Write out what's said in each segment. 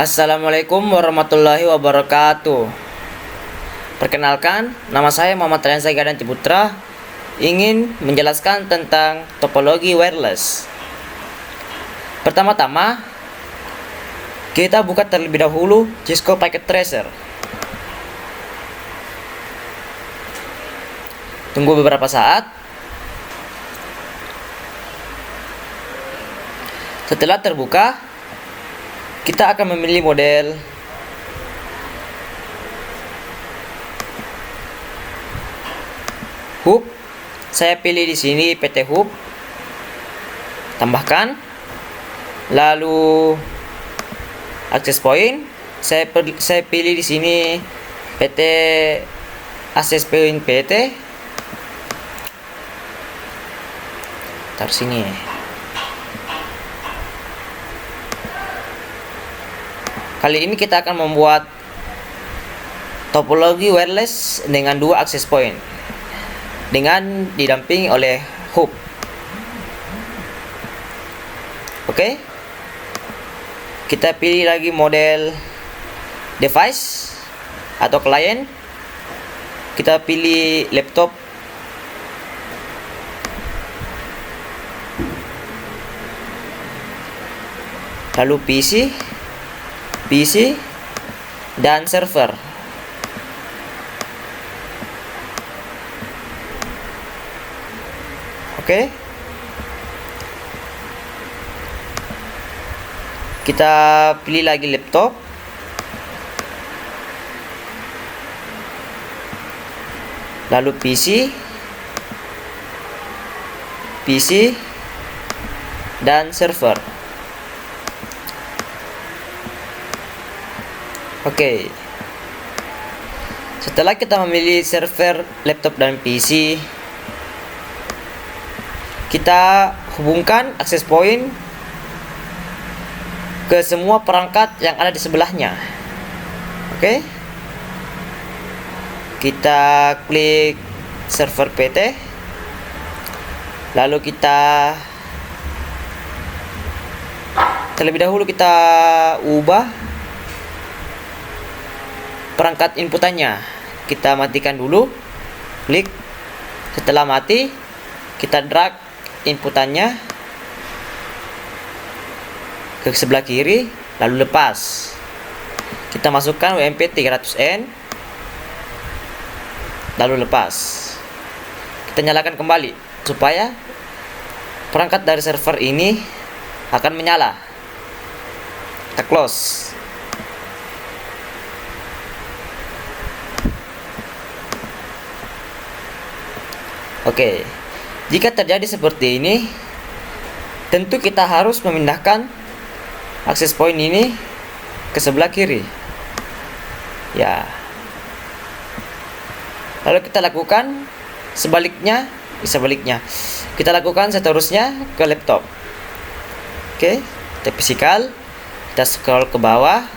Assalamualaikum warahmatullahi wabarakatuh. Perkenalkan, nama saya Muhammad Ryansyah Gadanti Putra, ingin menjelaskan tentang topologi wireless. Pertama-tama, kita buka terlebih dahulu Cisco Packet Tracer. Tunggu beberapa saat. Setelah terbuka, kita akan memilih model hub. Saya pilih di sini PT hub. Tambahkan. Lalu access point. Saya pilih di sini PT access point PT. Taruh sini. Kali ini kita akan membuat topologi wireless dengan dua access point dengan didampingi oleh hub. Oke. Kita pilih lagi model device atau client. Kita pilih laptop. Lalu PC dan server. Oke. Kita pilih lagi laptop. Lalu PC dan server. Oke. Setelah kita memilih server, laptop dan PC, kita hubungkan access point ke semua perangkat yang ada di sebelahnya. Oke. Kita klik server PT. Lalu terlebih dahulu kita ubah perangkat inputannya. Kita matikan dulu. Klik. Setelah mati, kita drag inputannya ke sebelah kiri, lalu lepas. Kita masukkan WMP 300N, lalu lepas. Kita nyalakan kembali supaya perangkat dari server ini akan menyala. Kita close. Oke. Jika terjadi seperti ini, tentu kita harus memindahkan access point ini ke sebelah kiri. Ya. Lalu kita lakukan sebaliknya. Kita lakukan seterusnya ke laptop. Oke, kita physical. Kita scroll ke bawah.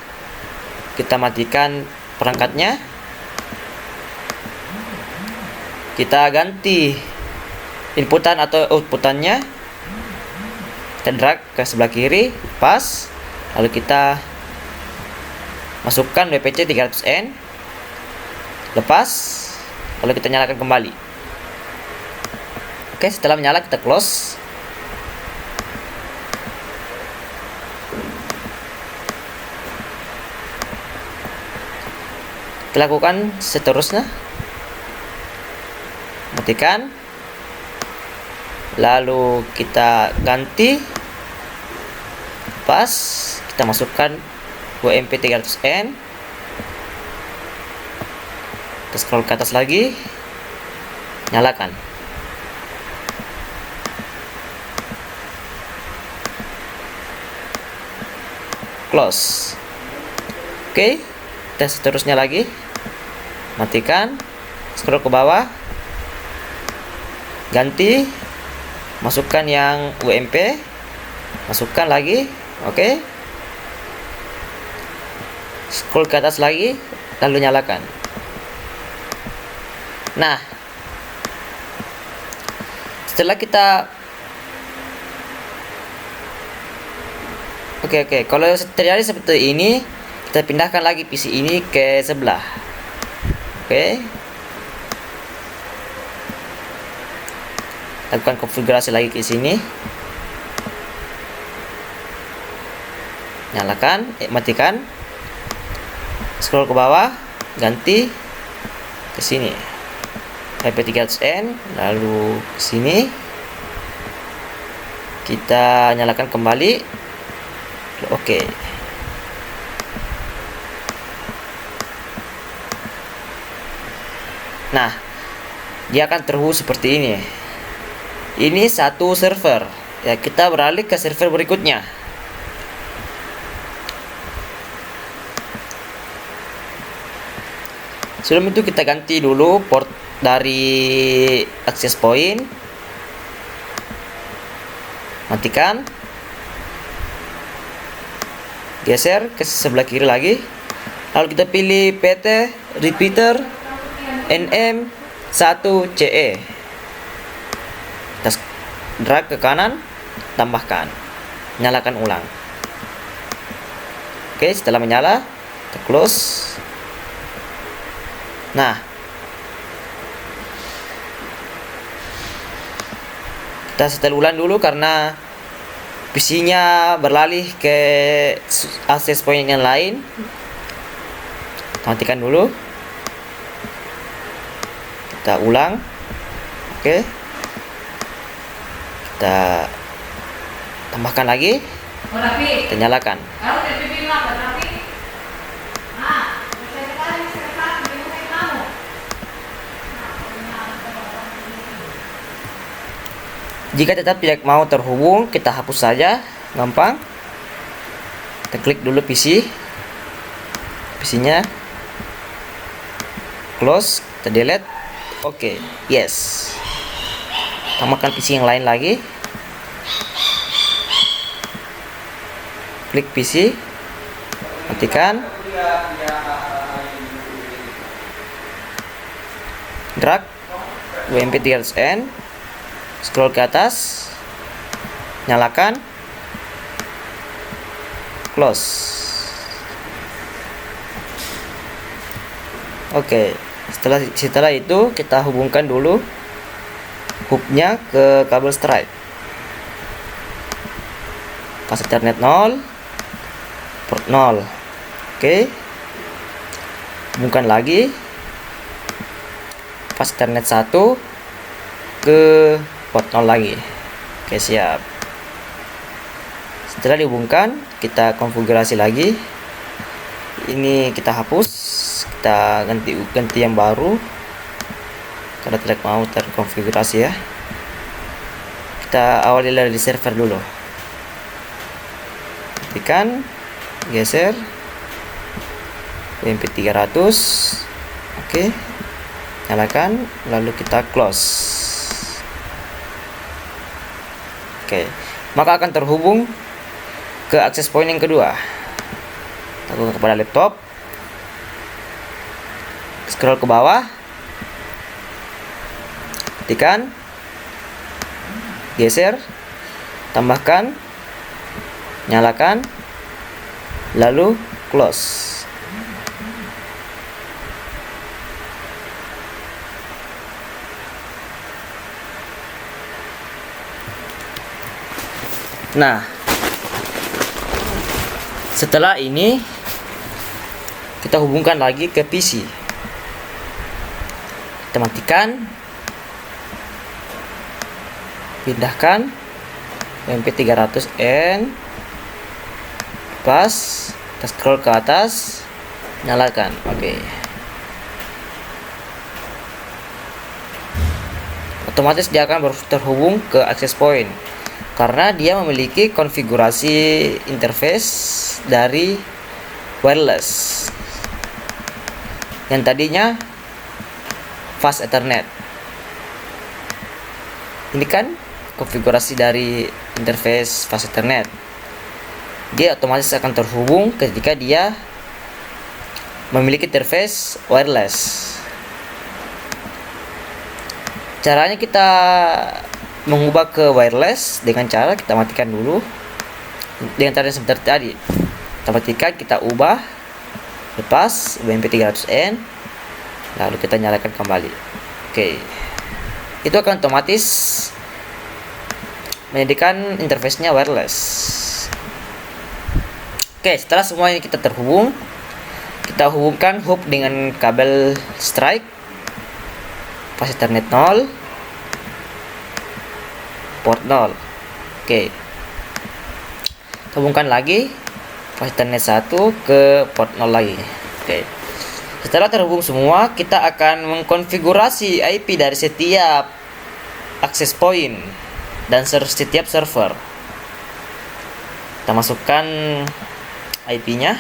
Kita matikan perangkatnya. Kita ganti inputan atau outputannya. Kita drag ke sebelah kiri, pas. Lalu kita masukkan WPC 300N, lepas. Lalu kita nyalakan kembali. Oke, setelah menyala kita close. Kita lakukan seterusnya. Matikan. Lalu kita ganti, pas. Kita masukkan WMP 300N. Kita scroll ke atas lagi, nyalakan. Close. Oke, kita seterusnya lagi. Matikan, scroll ke bawah, ganti, masukkan yang WMP, masukkan lagi. Oke. Scroll ke atas lagi, lalu nyalakan. Nah, setelah kita Oke, kalau terjadi seperti ini, kita pindahkan lagi PC ini ke sebelah. Oke, lakukan konfigurasi lagi ke sini. Nyalakan, matikan. Scroll ke bawah, ganti ke sini. IP300N, lalu ke sini. Kita nyalakan kembali. Oke. Nah, dia akan terhubung seperti ini. Ini satu server. Ya, kita beralih ke server berikutnya. Sebelum itu kita ganti dulu port dari access point. Matikan. Geser ke sebelah kiri lagi. Lalu kita pilih PT repeater NM1CE. Kita drag ke kanan, tambahkan. Nyalakan ulang. Oke, setelah menyala, kita close. Nah, kita setel ulang dulu karena PC-nya beralih ke access point yang lain. Matikan dulu. Kita ulang. Oke. Kita tambahkan lagi. Kita nyalakan. Jika tetap tidak mau terhubung, kita hapus saja, gampang. Kita klik dulu PC-nya, close, kita delete. Oke, yes. Tambahkan PC yang lain lagi. Klik PC, matikan, drag UMP300N. Scroll ke atas, nyalakan, close. Oke, setelah itu kita hubungkan dulu hubnya ke kabel Stripe. Pas Ethernet 0, port 0. Oke, hubungkan lagi pas Ethernet 1 ke port 0 lagi. Oke, siap. Setelah dihubungkan, kita konfigurasi lagi. Ini kita hapus, kita ganti yang baru karena tidak mau terkonfigurasi ya. Kita awali dari server dulu. Matikan, geser UMP300. Oke, nyalakan, lalu kita close. Oke, maka akan terhubung ke access point yang kedua. Lakukan kepada laptop, scroll ke bawah, tekan, geser, tambahkan, nyalakan, lalu close. Nah, setelah ini kita hubungkan lagi ke PC. Kita matikan, pindahkan MP300N, pas, kita scroll ke atas, nyalakan. Oke. Otomatis dia akan terhubung ke access point karena dia memiliki konfigurasi interface dari wireless yang tadinya fast Ethernet. Ini kan konfigurasi dari interface fast Ethernet. Dia otomatis akan terhubung ketika dia memiliki interface wireless. Caranya kita mengubah ke wireless dengan cara kita matikan dulu dengan cara yang seperti tadi. Tambah 3, kita ubah, lepas UMP 300N, lalu kita nyalakan kembali. Oke, itu akan otomatis menjadikan interface-nya wireless. Oke, setelah semua ini kita terhubung, kita hubungkan hub dengan kabel strike, pas Ethernet 0, port 0. Oke, hubungkan lagi pas Ethernet 1 ke port 0 lagi. Oke, setelah terhubung semua, kita akan mengkonfigurasi IP dari setiap access point dan setiap server. Kita masukkan IP-nya.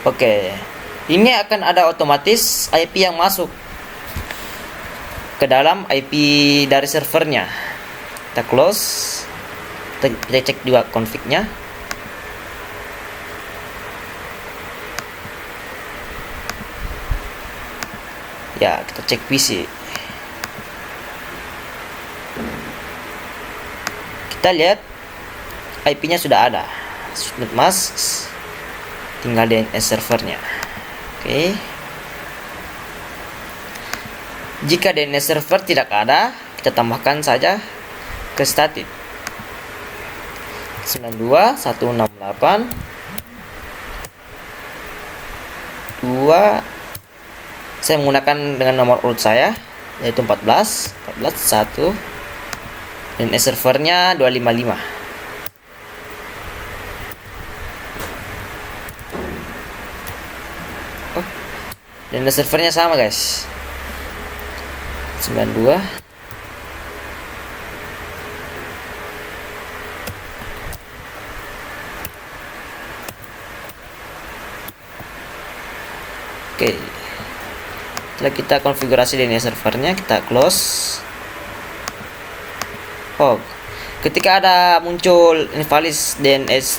Oke, ini akan ada otomatis IP yang masuk ke dalam IP dari servernya. Kita close, kita cek juga config-nya. Ya, kita cek PC. Kita lihat IP-nya sudah ada. Subnet mask, tinggal DNS servernya. Oke. Jika DNS server tidak ada, kita tambahkan saja ke static 92.168.2. Saya menggunakan dengan nomor urut saya, yaitu 14.1. DNS servernya 255. Dan servernya sama guys, 92. Oke, setelah kita konfigurasi DNS servernya, kita close. Oh, ketika ada muncul invalid DNS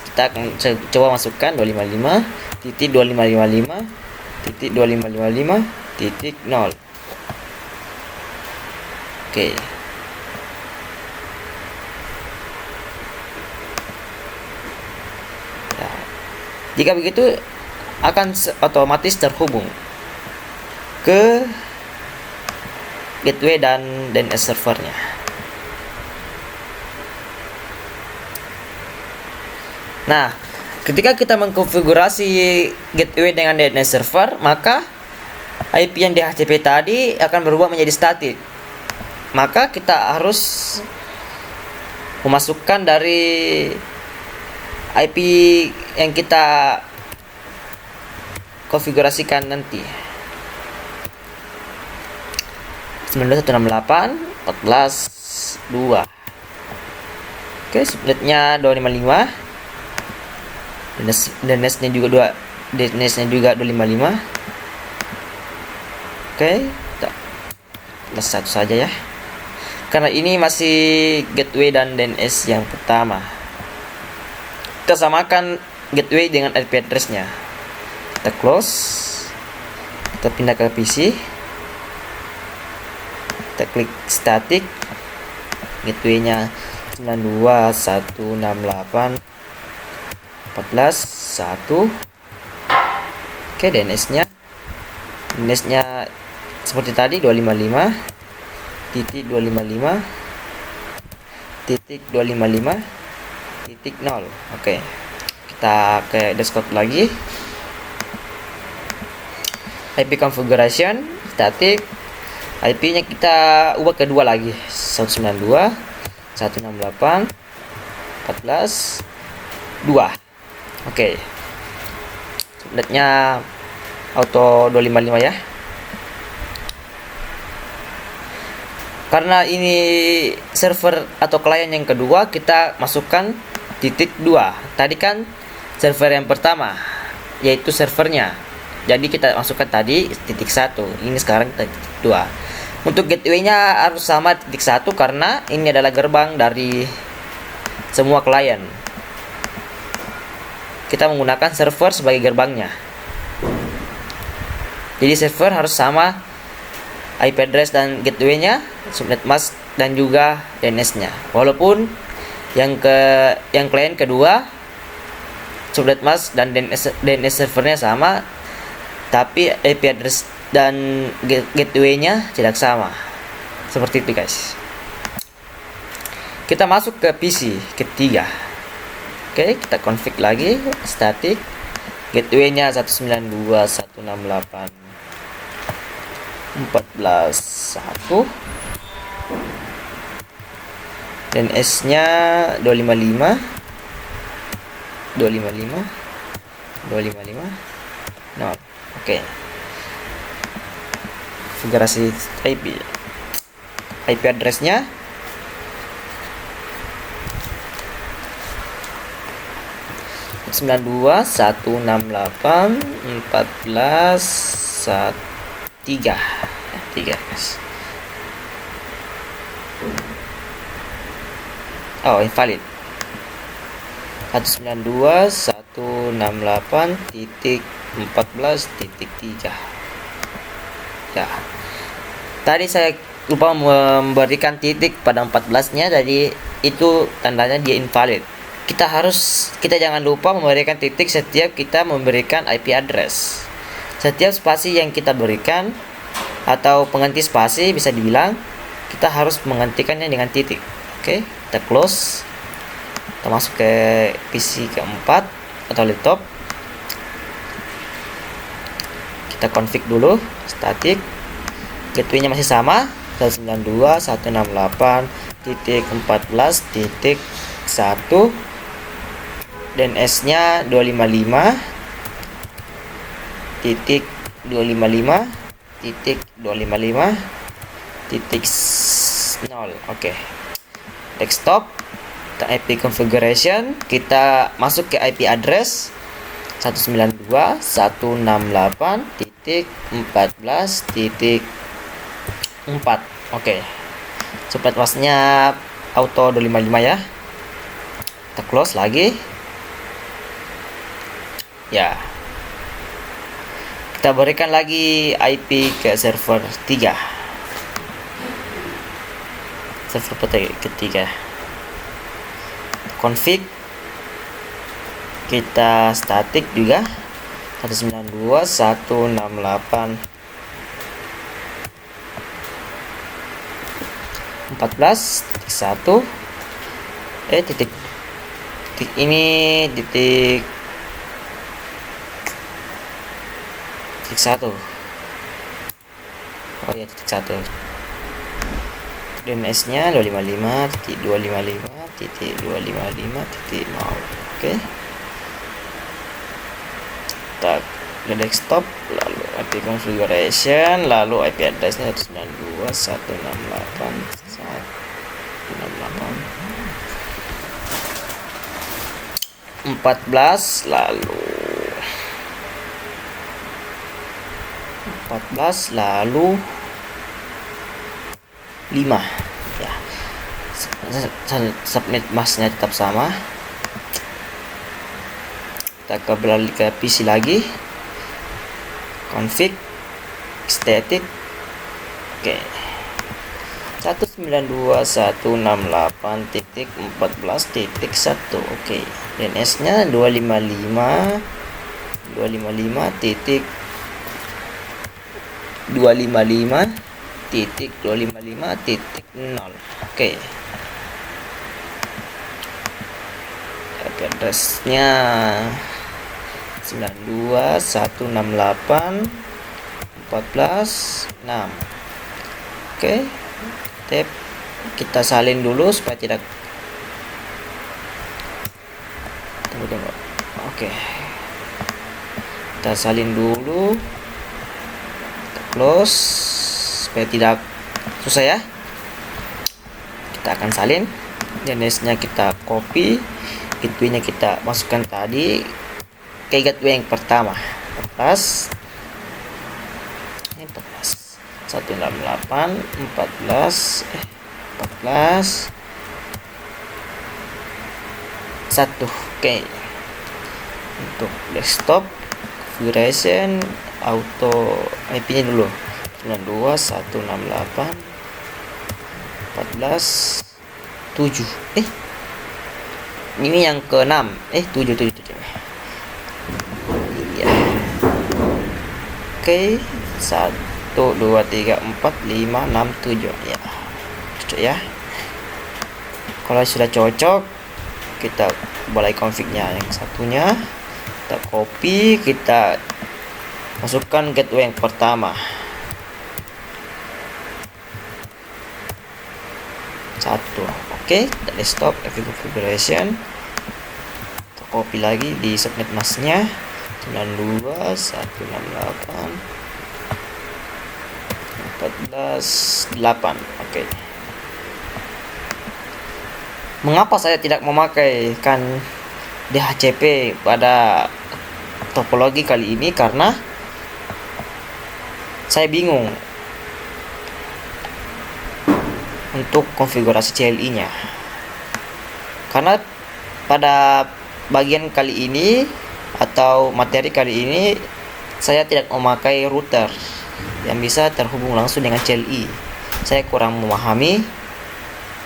kita akan coba masukkan 255.2555.2555.0. Oke. Nah, jika begitu akan otomatis terhubung ke gateway dan DNS servernya. Nah, ketika kita mengkonfigurasi gateway dengan DNS server, maka IP yang di HCP tadi akan berubah menjadi static. Maka kita harus memasukkan dari IP yang kita konfigurasikan nanti. 9168.14.2. Oke, subnetnya 255. DNS-nya juga 255. Oke, kita satu saja ya, karena ini masih gateway dan DNS yang pertama. Kita samakan gateway dengan IP address-nya. Kita close, kita pindah ke PC, kita klik static, gateway-nya 92.168.14.1. Oke, DNS-nya seperti tadi 255.255.255.0. Oke, kita ke desktop lagi. IP configuration static, IP-nya kita ubah kedua lagi, 192.168.14.2. Oke, subnetnya auto 255 ya. Karena ini server atau klien yang kedua, kita masukkan titik 2. Tadi kan server yang pertama, yaitu servernya. Jadi kita masukkan tadi titik 1, ini sekarang titik 2. Untuk gateway-nya harus sama titik 1 karena ini adalah gerbang dari semua klien. Kita menggunakan server sebagai gerbangnya. Jadi server harus sama IP address dan gateway-nya, subnet mask dan juga DNS-nya. Walaupun yang klien kedua subnet mask dan DNS servernya sama, tapi IP address dan gateway-nya tidak sama. Seperti itu guys. Kita masuk ke PC ketiga. Oke, kita config lagi static. Gateway-nya 192.168.14.1. DNS-nya 255. No. Oke. Konfigurasi IP address-nya 92.168.14.3 guys. Oh, invalid. 192.168.14.3. Ya. Tadi saya lupa memberikan titik pada 14-nya, jadi itu tandanya dia invalid. Kita jangan lupa memberikan titik setiap kita memberikan IP address. Setiap spasi yang kita berikan atau pengganti spasi bisa dibilang kita harus menghentikannya dengan titik. Oke, kita close. Kita masuk ke PC keempat atau laptop. Kita config dulu static. Gateway-nya masih sama 192.168.14.1. DNS-nya 255.255.0. Oke. Desktop, kita IP configuration, kita masuk ke IP address 192.168.14.4. Oke. Subnet masknya auto 255 ya. Kita close lagi. Ya. Kita berikan lagi IP ke server 3. Server ketiga. Config. Kita static juga 192.168.14.1. Titik ini titik 1. Oh ya, titik 1. DNS-nya 255.255.255.0. Oke. Kita ke desktop, lalu IP configuration, lalu IP address-nya 192.168.168.14, lalu 5 ya. Subnet masknya tetap sama. Kita kembali ke PC lagi, config static. Oke, 192.168.14.1. Oke, DNS-nya 255.255.0. Oke. IP address-nya 92.168.14.6. Oke. Kita salin dulu supaya tidak tunggu. Oke. Kita salin dulu. Kita close supaya tidak susah ya. Kita akan salin. DNS-nya kita copy, gateway-nya kita masukkan tadi ke gateway yang pertama. Atas ini 14 168 14 14 1. Oke. Untuk desktop configuration auto IP-nya dulu 92 168 14 7. Ini yang ke-6. 7 iya. Oke, 1 2 3 4 5 6 7 ya. Cocok ya. Kalau sudah cocok, kita mulai config-nya. Yang satunya kita copy, kita masukkan gateway yang pertama. 1. Oke, desktop configuration. Kita copy lagi di subnet masknya 92 168 14 8. Oke. Mengapa saya tidak memakai kan DHCP pada topologi kali ini? Karena saya bingung untuk konfigurasi CLI-nya. Karena pada bagian kali ini atau materi kali ini saya tidak memakai router yang bisa terhubung langsung dengan CLI. Saya kurang memahami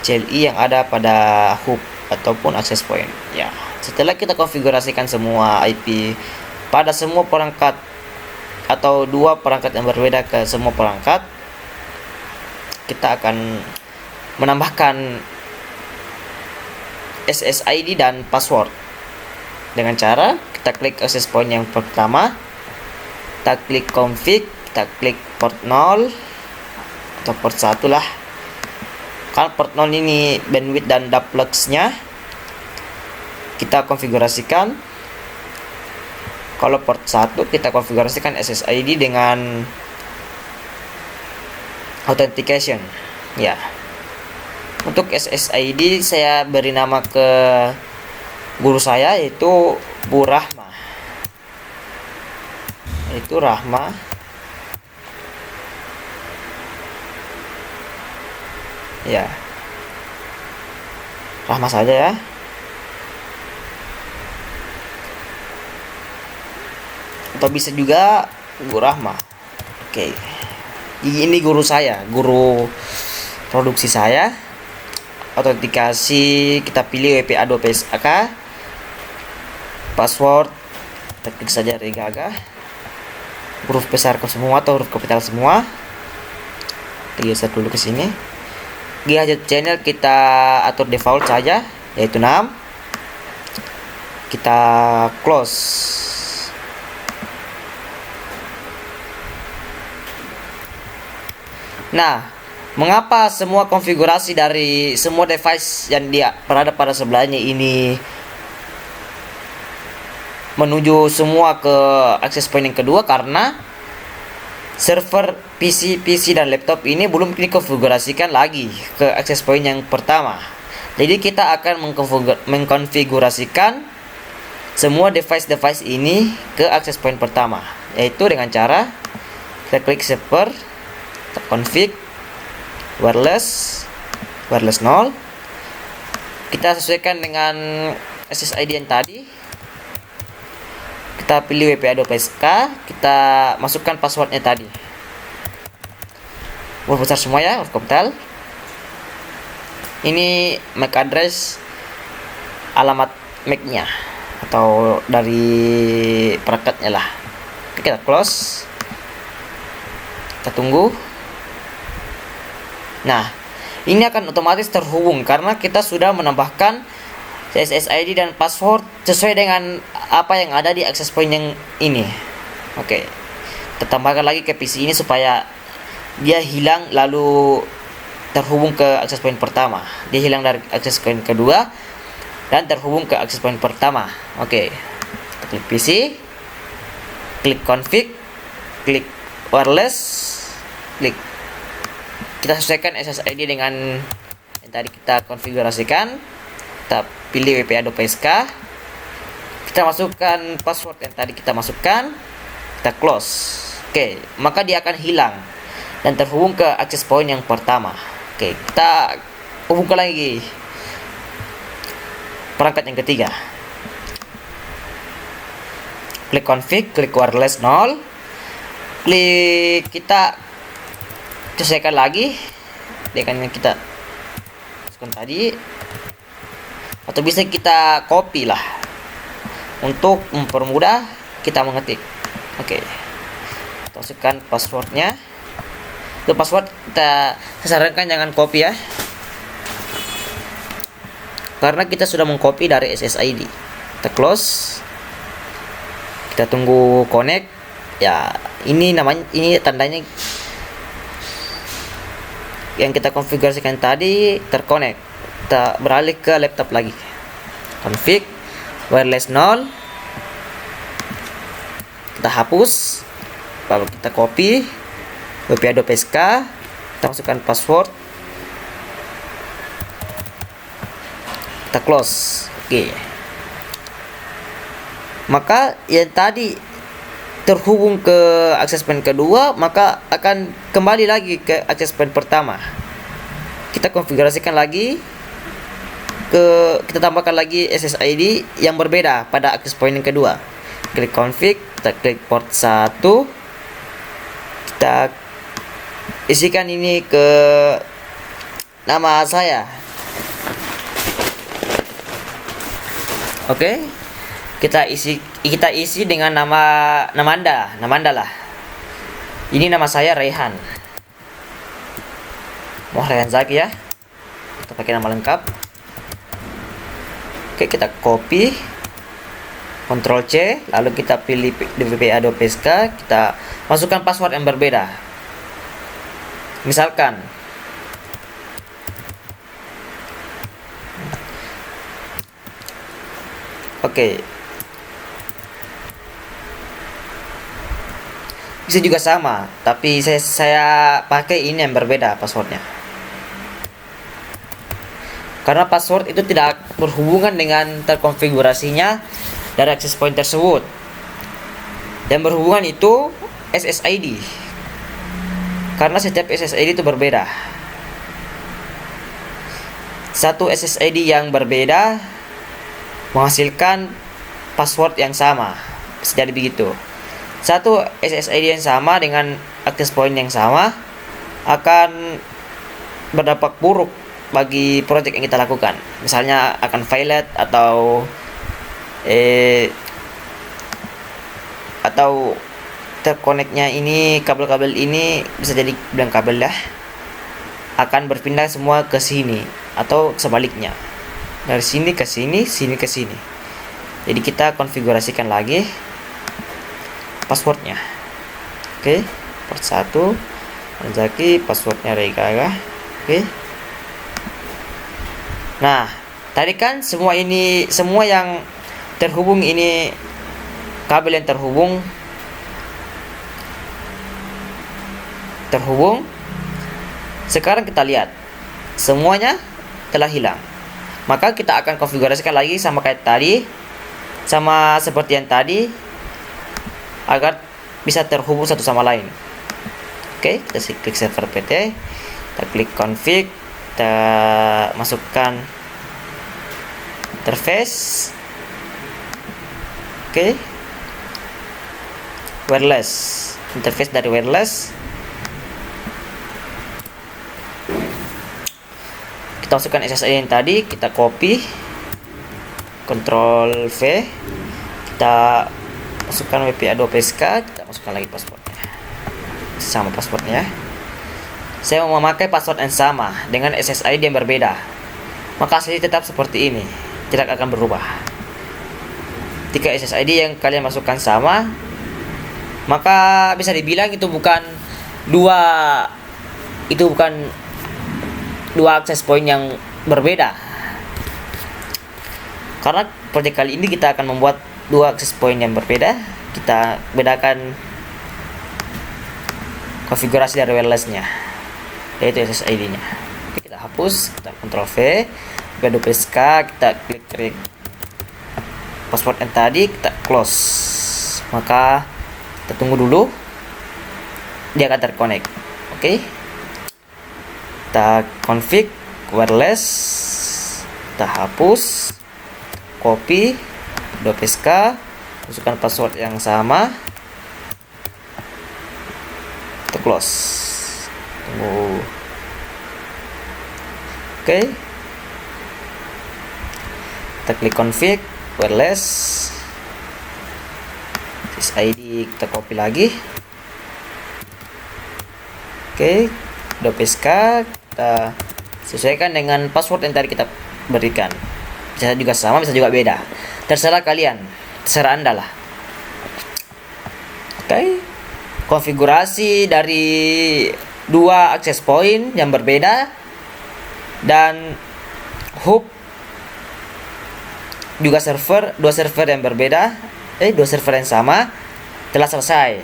CLI yang ada pada hub ataupun access point. Ya, setelah kita konfigurasikan semua IP pada semua perangkat atau dua perangkat yang berbeda ke semua perangkat, kita akan menambahkan SSID dan password dengan cara kita klik access point yang pertama, kita klik config, kita klik port 0 atau port 1 lah. Kalau port 0 ini bandwidth dan duplex nya kita konfigurasikan. Kalau port 1 kita konfigurasikan SSID dengan authentication ya. Untuk SSID saya beri nama ke guru saya, yaitu Bu Rahma. Itu Rahma. Ya. Rahma saja ya. Atau bisa juga Bu Rahma. Oke. Ini guru saya, guru produksi saya. Autentikasi kita pilih WPA2PSK, password kita klik saja Regaga, huruf besar ke semua atau huruf kapital semua. Geser dulu ke sini. GHz channel kita atur default saja, yaitu 6. Kita close. Nah, mengapa semua konfigurasi dari semua device yang dia berada pada sebelahnya ini menuju semua ke access point yang kedua? Karena server PC dan laptop ini belum dikonfigurasikan lagi ke access point yang pertama. Jadi kita akan mengkonfigurasikan semua device ini ke access point pertama, yaitu dengan cara kita klik server, kita config wireless 0, kita sesuaikan dengan SSID yang tadi, kita pilih WPA2PSK, kita masukkan passwordnya tadi, huruf besar semua ya, huruf kapital. Ini MAC address, alamat MAC-nya atau dari perangkatnya lah. Kita close, kita tunggu. Nah, ini akan otomatis terhubung karena kita sudah menambahkan SSID dan password sesuai dengan apa yang ada di access point yang ini. Oke. Kita tambahkan lagi ke PC ini supaya dia hilang lalu terhubung ke access point pertama. Dia hilang dari access point kedua dan terhubung ke access point pertama. Oke. Kita klik PC, klik config, klik wireless, klik. Kita sesuaikan SSID dengan yang tadi kita konfigurasikan. Kita pilih WPA2PSK, kita masukkan password yang tadi kita masukkan, kita close, Oke, maka dia akan hilang dan terhubung ke access point yang pertama. Oke, kita hubungkan lagi perangkat yang ketiga. Klik config, klik wireless 0, klik kita sesuaikan lagi dengan yang kita masukkan tadi, atau bisa kita copy lah untuk mempermudah kita mengetik. Oke, kita masukkan passwordnya. Untuk password kita sarankan jangan copy ya, karena kita sudah mengcopy dari SSID. Kita close, kita tunggu connect ya. Ini namanya, ini tandanya yang kita konfigurasikan tadi terconnect. Kita beralih ke laptop lagi, config wireless 0, kita hapus, lalu kita copy WP Adobe SK, kita masukkan password, kita close. Oke, maka yang tadi terhubung ke access point kedua, maka akan kembali lagi ke access point pertama. Kita konfigurasikan lagi kita tambahkan lagi SSID yang berbeda pada access point yang kedua. Klik config, kita klik port 1, kita isikan ini ke nama saya. Oke, kita isi dengan nama Anda lah. Ini nama saya Rehan, Rehan Zaki ya, kita pakai nama lengkap. Oke, kita copy, Ctrl C, lalu kita pilih WP Adobe SK, kita masukkan password yang berbeda. Misalkan oke, bisa juga sama, tapi saya pakai ini yang berbeda passwordnya, karena password itu tidak berhubungan dengan terkonfigurasinya dari access point tersebut. Dan berhubungan itu SSID, karena setiap SSID itu berbeda. Satu SSID yang berbeda menghasilkan password yang sama. Bisa jadi begitu. Satu SSID yang sama dengan access point yang sama akan berdampak buruk bagi project yang kita lakukan. Misalnya akan violet atau terkoneknya ini, kabel-kabel ini bisa jadi bilang kabel lah, akan berpindah semua ke sini atau sebaliknya, dari sini ke sini, sini ke sini. Jadi kita konfigurasikan lagi passwordnya. Oke, port 1 Zaki, passwordnya Regaga. Oke. Nah, tadi kan semua yang terhubung ini, kabel yang terhubung. Sekarang kita lihat semuanya telah hilang. Maka kita akan konfigurasikan lagi sama kayak tadi, sama seperti yang tadi, agar bisa terhubung satu sama lain. Oke, kita klik server PT, kita klik config, kita masukkan interface. Oke, wireless, interface dari wireless. Kita masukkan SSID yang tadi, kita copy, Ctrl V, kita masukkan WP Adobe SK, kita masukkan lagi passwordnya, sama passwordnya. Saya mau memakai password yang sama dengan SSID yang berbeda, maka hasilnya tetap seperti ini, tidak akan berubah. Jika SSID yang kalian masukkan sama, maka bisa dibilang itu bukan dua access point yang berbeda. Karena project kali ini kita akan membuat dua access point yang berbeda. Kita bedakan konfigurasi dari wirelessnya, yaitu SSID-nya. Oke, kita hapus, kita Ctrl V, Adobe SK, kita klik password yang tadi, kita close. Maka kita tunggu dulu dia akan terconnect. Oke. Kita config wireless, kita hapus, copy, .psk, masukkan password yang sama, kita close. Tunggu. Oke. Kita klik config wireless, SSID kita copy lagi. Oke, .psk kita sesuaikan dengan password yang tadi kita berikan. Bisa juga sama, bisa juga beda. Terserah kalian, terserah Anda lah. Oke. Konfigurasi dari dua access point yang berbeda dan hub juga dua server yang berbeda, dua server yang sama telah selesai.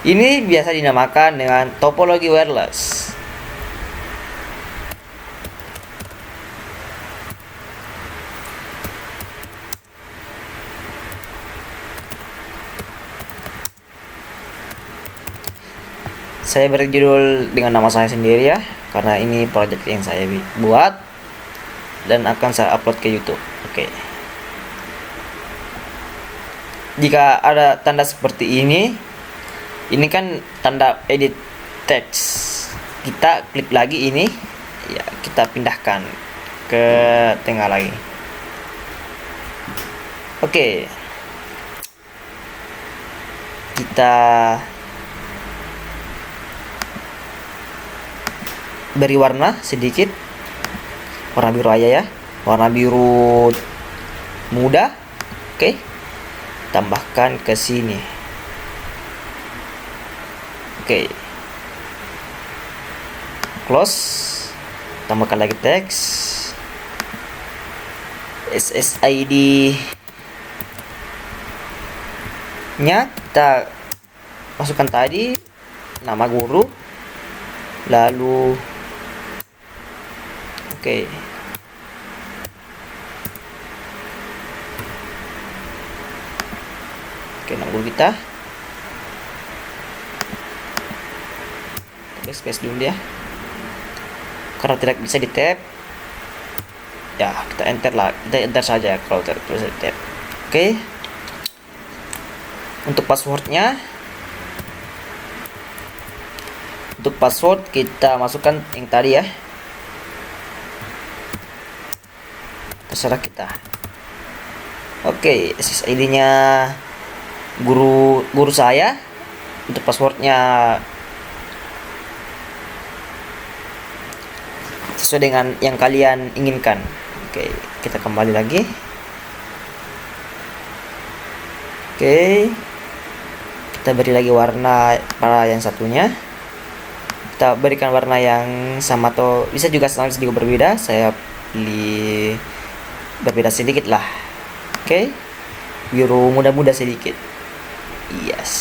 Ini biasa dinamakan dengan topologi wireless. Saya beri judul dengan nama saya sendiri ya, karena ini project yang saya buat dan akan saya upload ke YouTube. Oke. Jika ada tanda seperti ini kan tanda edit text. Kita klik lagi ini, ya kita pindahkan ke tengah lagi. Oke. Kita beri warna sedikit, warna biru aja ya, warna biru muda. Oke. Tambahkan ke sini. Oke. Close. Tambahkan lagi teks. SSID nya kita masukkan tadi, nama guru, lalu oke. Oke, nama guru kita. Space dulu ya, karena tidak bisa di tab ya, kita enter saja kalau tidak bisa di tab. Oke. Untuk passwordnya, kita masukkan yang tadi ya, terserah kita. Oke, SSID nya guru saya. Untuk passwordnya sesuai dengan yang kalian inginkan. Oke, kita kembali lagi. Oke, kita beri lagi warna pada yang satunya. Kita berikan warna yang sama atau bisa juga sedikit berbeda. Saya pilih berbeda sedikit lah. Oke, biru muda-muda sedikit. Yes.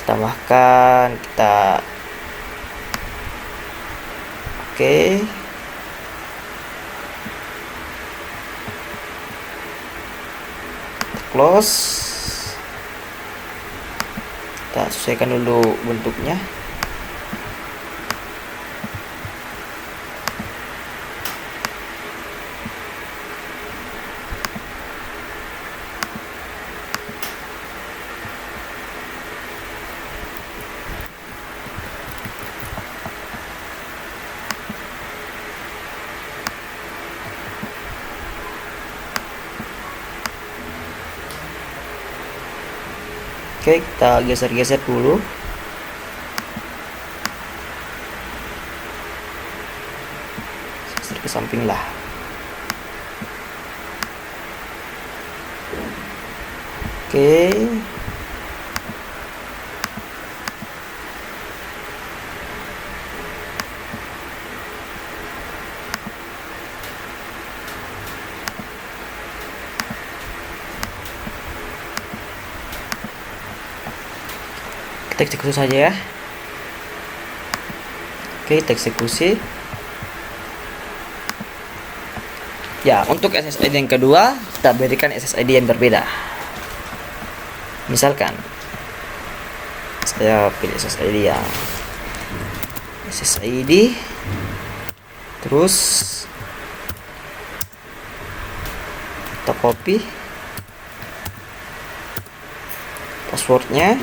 Kita tambahkan, kita oke. Close. Kita sesuaikan dulu bentuknya. Oke, kita geser-geser dulu. Geser ke samping lah. Oke. Kita eksekusi saja ya. Oke, kita eksekusi. Ya, untuk SSID yang kedua, kita berikan SSID yang berbeda. Misalkan Saya pilih SSID ya, SSID, terus kita copy passwordnya,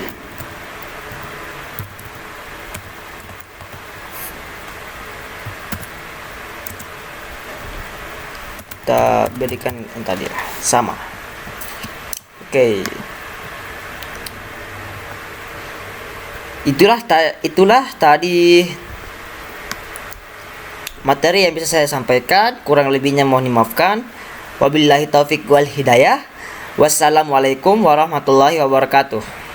kita berikan yang tadi sama. Oke, itulah tadi materi yang bisa saya sampaikan. Kurang lebihnya mohon dimaafkan. Wabillahi taufik wal hidayah. Wassalamualaikum warahmatullahi wabarakatuh.